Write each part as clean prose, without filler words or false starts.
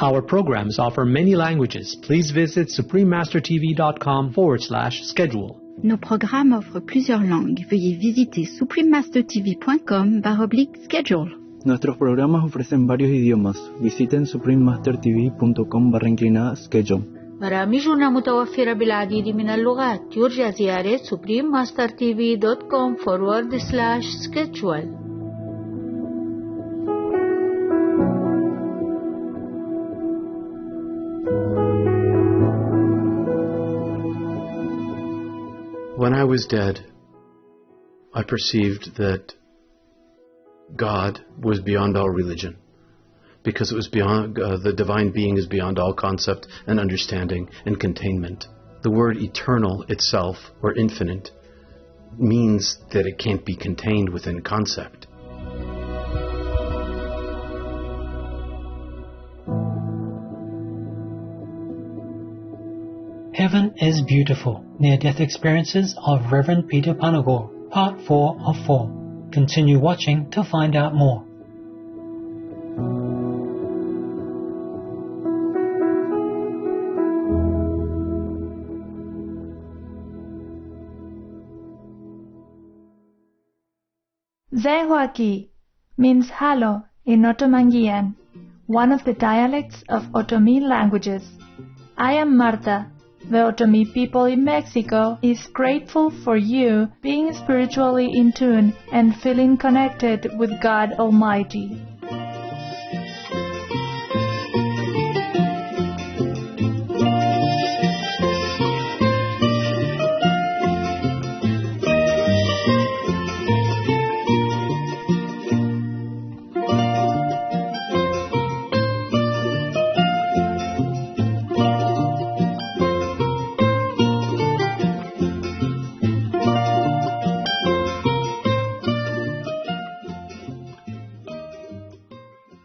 Our programs offer many languages. Please visit suprememastertv.com/schedule. Nos programmes offrent plusieurs langues. Veuillez visiter suprememastertv.com/schedule. Nuestros programas ofrecen varios idiomas. Visiten suprememastertv.com/schedule. برامجنا متوفرة بالعديد من اللغات. يرجى زيارة suprememastertv.com/schedule. When I was dead, I perceived that God was beyond all religion, because it was beyond, the divine being is beyond all concept and understanding and containment. The word eternal itself, or infinite, means that it can't be contained within concept. Heaven is Beautiful, Near-Death Experiences of Reverend Peter Panagore, Part 4 of 4. Continue watching to find out more. Zehwaki means hello in Otomanguean, one of the dialects of Otomi languages. I am Marta. The Otomi people in Mexico is grateful for you being spiritually in tune and feeling connected with God Almighty.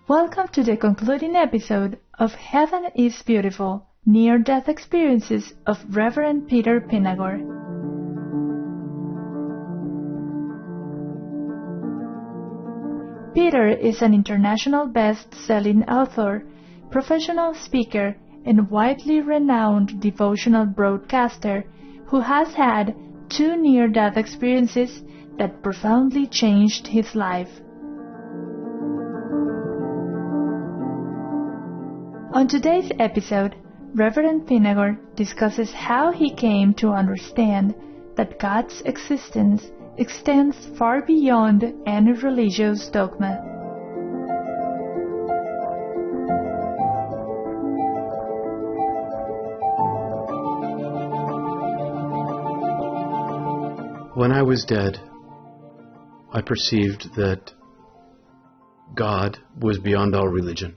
Welcome to the concluding episode of Heaven is Beautiful, Near-Death Experiences of Reverend Peter Panagore. Peter is an international best-selling author, professional speaker, and widely renowned devotional broadcaster who has had 2 near-death experiences that profoundly changed his life. On today's episode, Reverend Panagore discusses how he came to understand that God's existence extends far beyond any religious dogma. When I was dead, I perceived that God was beyond all religion,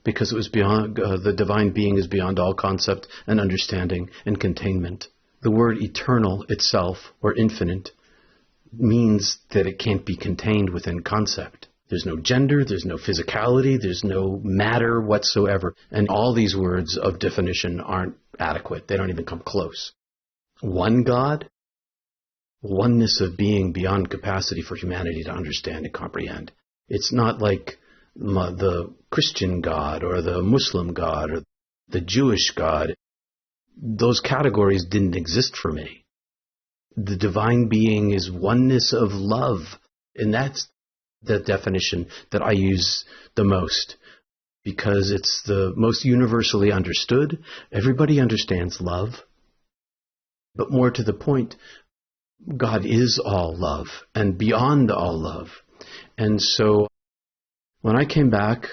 because it was beyond, the divine being is beyond all concept and understanding and containment. The word eternal itself, or infinite, means that it can't be contained within concept. There's no gender, there's no physicality, there's no matter whatsoever. And all these words of definition aren't adequate. They don't even come close. One God, oneness of being beyond capacity for humanity to understand and comprehend. It's not like the Christian God or the Muslim God or the Jewish God. Those categories didn't exist for me. The divine being is oneness of love, and that's the definition that I use the most, because it's the most universally understood. Everybody understands love, but more to the point, God is all love and beyond all love. And so when I came back,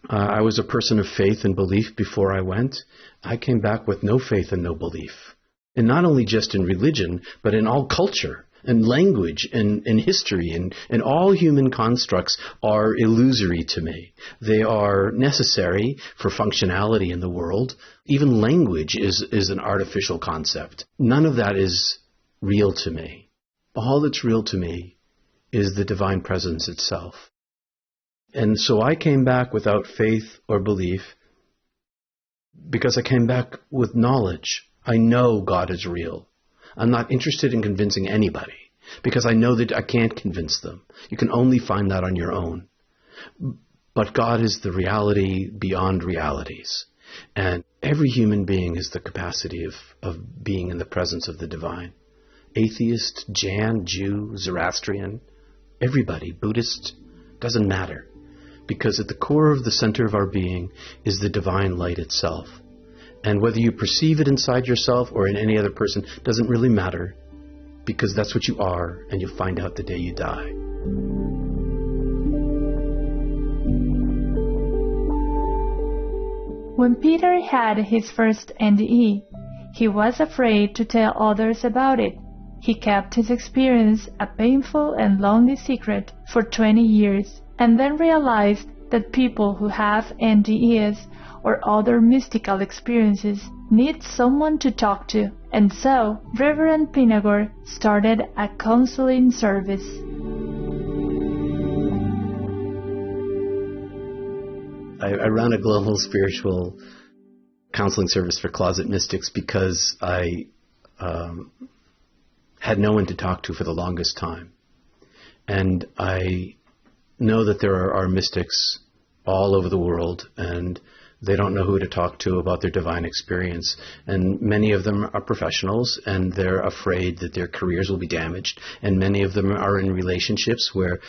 I was a person of faith and belief before I went. I came back with no faith and no belief. And not only just in religion, but in all culture and language and history and all human constructs are illusory to me. They are necessary for functionality in the world. Even language is an artificial concept. None of that is real to me. All that's real to me is the divine presence itself. And so I came back without faith or belief because I came back with knowledge. I know God is real. I'm not interested in convincing anybody because I know that I can't convince them. You can only find that on your own. But God is the reality beyond realities. And every human being has the capacity of being in the presence of the divine. Atheist, Jan, Jew, Zoroastrian, everybody, Buddhist, doesn't matter. Because at the core of the center of our being is the divine light itself. And whether you perceive it inside yourself or in any other person doesn't really matter, because that's what you are, and you'll find out the day you die. When Peter had his first NDE, he was afraid to tell others about it. He kept his experience a painful and lonely secret for 20 years, and then realized that people who have NDEs or other mystical experiences need someone to talk to. And so, Reverend Panagore started a counseling service. I run a global spiritual counseling service for closet mystics because I had no one to talk to for the longest time. And I know that there are mystics all over the world, and they don't know who to talk to about their divine experience. And many of them are professionals, and they're afraid that their careers will be damaged. And many of them are in relationships where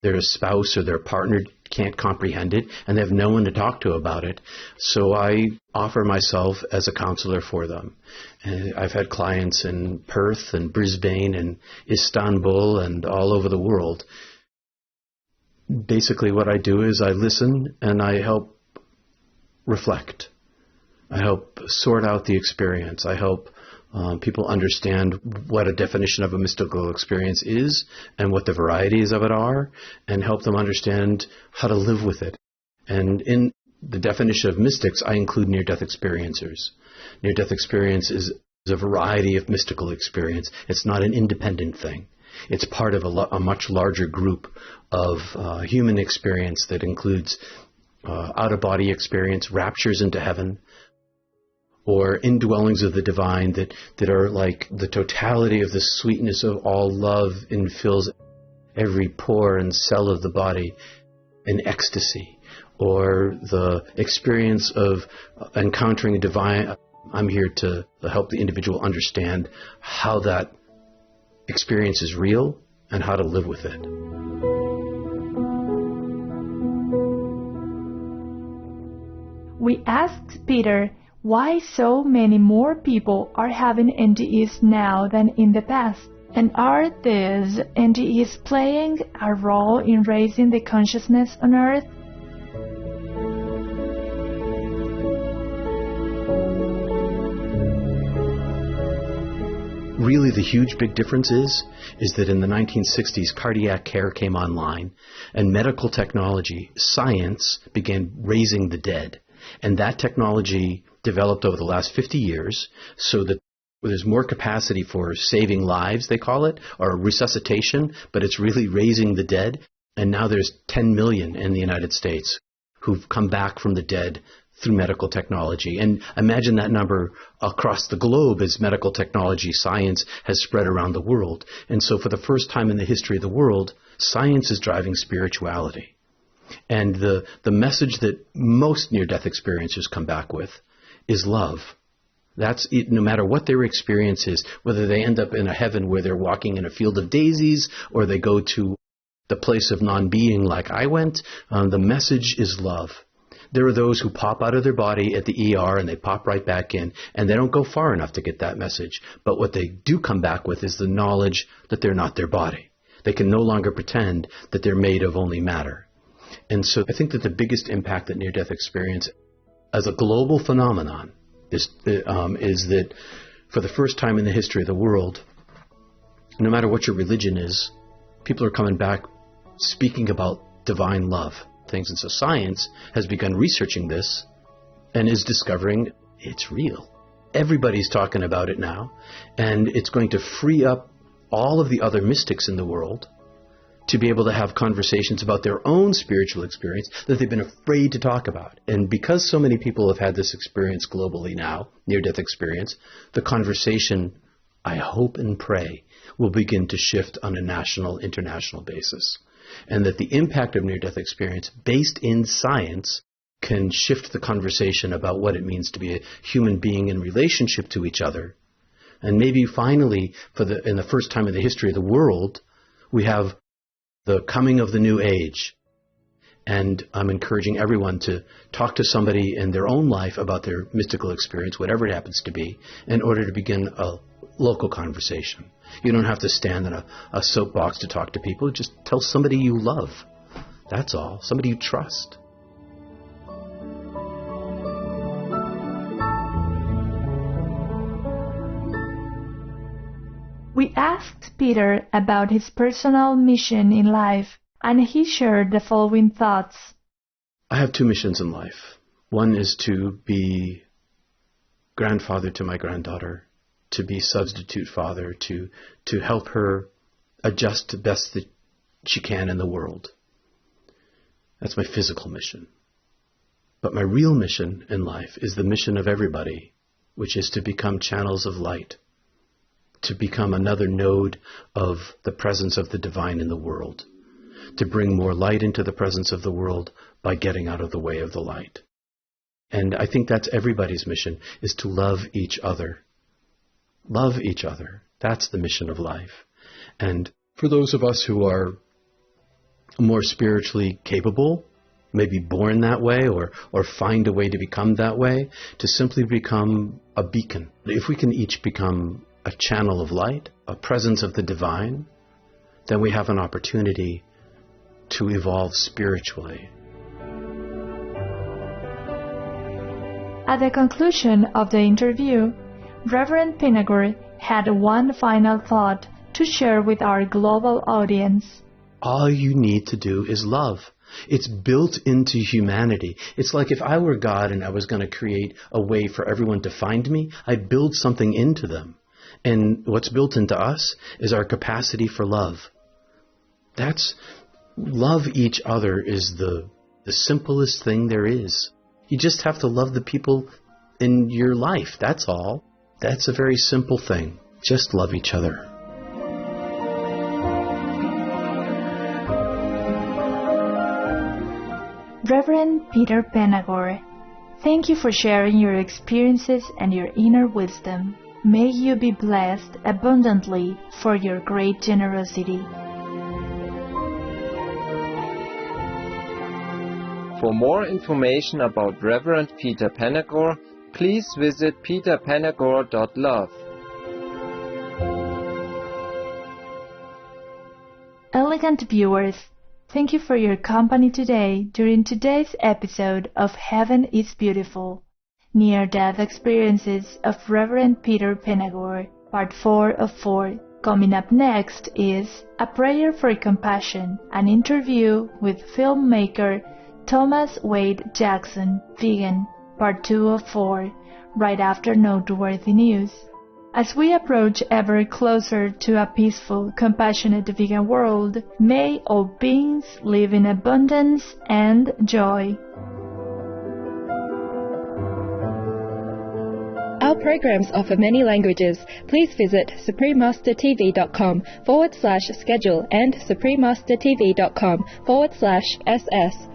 their spouse or their partner can't comprehend it, and they have no one to talk to about it. So I offer myself as a counselor for them. And I've had clients in Perth and Brisbane and Istanbul and all over the world. Basically what I do is I listen and I help reflect. I help sort out the experience. I help people understand what a definition of a mystical experience is and what the varieties of it are, and help them understand how to live with it. And in the definition of mystics, I include near-death experiencers. Near-death experience is a variety of mystical experience. It's not an independent thing. It's part of a much larger group of human experience that includes out-of-body experience, raptures into heaven, or indwellings of the divine that are like the totality of the sweetness of all love and fills every pore and cell of the body in ecstasy, or the experience of encountering a divine. I'm here to help the individual understand how that experience is real and how to live with it. We asked Peter why so many more people are having NDEs now than in the past, and are these NDEs playing a role in raising the consciousness on Earth? Really, the huge big difference is that in the 1960s, cardiac care came online, and medical technology, science, began raising the dead. And that technology developed over the last 50 years so that there's more capacity for saving lives, they call it, or resuscitation, but it's really raising the dead. And now there's 10 million in the United States who've come back from the dead through medical technology. And imagine that number across the globe as medical technology, science has spread around the world. And so for the first time in the history of the world, science is driving spirituality. And the message that most near-death experiencers come back with is love. That's it, no matter what their experience is, whether they end up in a heaven where they're walking in a field of daisies, or they go to the place of non-being like I went, the message is love. There are those who pop out of their body at the ER and they pop right back in, and they don't go far enough to get that message. But what they do come back with is the knowledge that they're not their body. They can no longer pretend that they're made of only matter. And so I think that the biggest impact that near-death experience as a global phenomenon is that for the first time in the history of the world, no matter what your religion is, people are coming back speaking about divine love things. And so science has begun researching this and is discovering it's real. Everybody's talking about it now, and it's going to free up all of the other mystics in the world to be able to have conversations about their own spiritual experience that they've been afraid to talk about. And because so many people have had this experience globally now, near-death experience, the conversation, I hope and pray, will begin to shift on a national, international basis. and that the impact of near-death experience, based in science, can shift the conversation about what it means to be a human being in relationship to each other. And maybe finally, in the first time in the history of the world, we have the coming of the new age. And I'm encouraging everyone to talk to somebody in their own life about their mystical experience, whatever it happens to be, in order to begin a local conversation. You don't have to stand in a soapbox to talk to people. Just tell somebody you love. That's all. Somebody you trust. We asked Peter about his personal mission in life, and he shared the following thoughts. I have two missions in life. One is to be grandfather to my granddaughter, to be substitute father, to help her adjust the best that she can in the world. That's my physical mission. But my real mission in life is the mission of everybody, which is to become channels of light, to become another node of the presence of the divine in the world, to bring more light into the presence of the world by getting out of the way of the light. And I think that's everybody's mission, is to love each other. Love each other. That's the mission of life. And for those of us who are more spiritually capable, maybe born that way or find a way to become that way, to simply become a beacon. If we can each become a channel of light, a presence of the divine, then we have an opportunity to evolve spiritually. At the conclusion of the interview, Reverend Panagore had one final thought to share with our global audience. All you need to do is love. It's built into humanity. It's like if I were God and I was going to create a way for everyone to find me, I'd build something into them. And what's built into us is our capacity for love. Love each other is the simplest thing there is. You just have to love the people in your life. That's all. That's a very simple thing. Just love each other. Reverend Peter Panagore, thank you for sharing your experiences and your inner wisdom. May you be blessed abundantly for your great generosity. For more information about Reverend Peter Panagore, please visit peterpanagore.love. Elegant viewers, thank you for your company today during today's episode of Heaven is Beautiful, Near-Death Experiences of Reverend Peter Panagore, Part 4 of 4. Coming up next is A Prayer for Compassion, an interview with filmmaker Thomas Wade Jackson, vegan, Part 2 of 4, right after Noteworthy News. As we approach ever closer to a peaceful, compassionate vegan world, may all beings live in abundance and joy. Our programs offer many languages. Please visit suprememastertv.com/schedule and suprememastertv.com/ss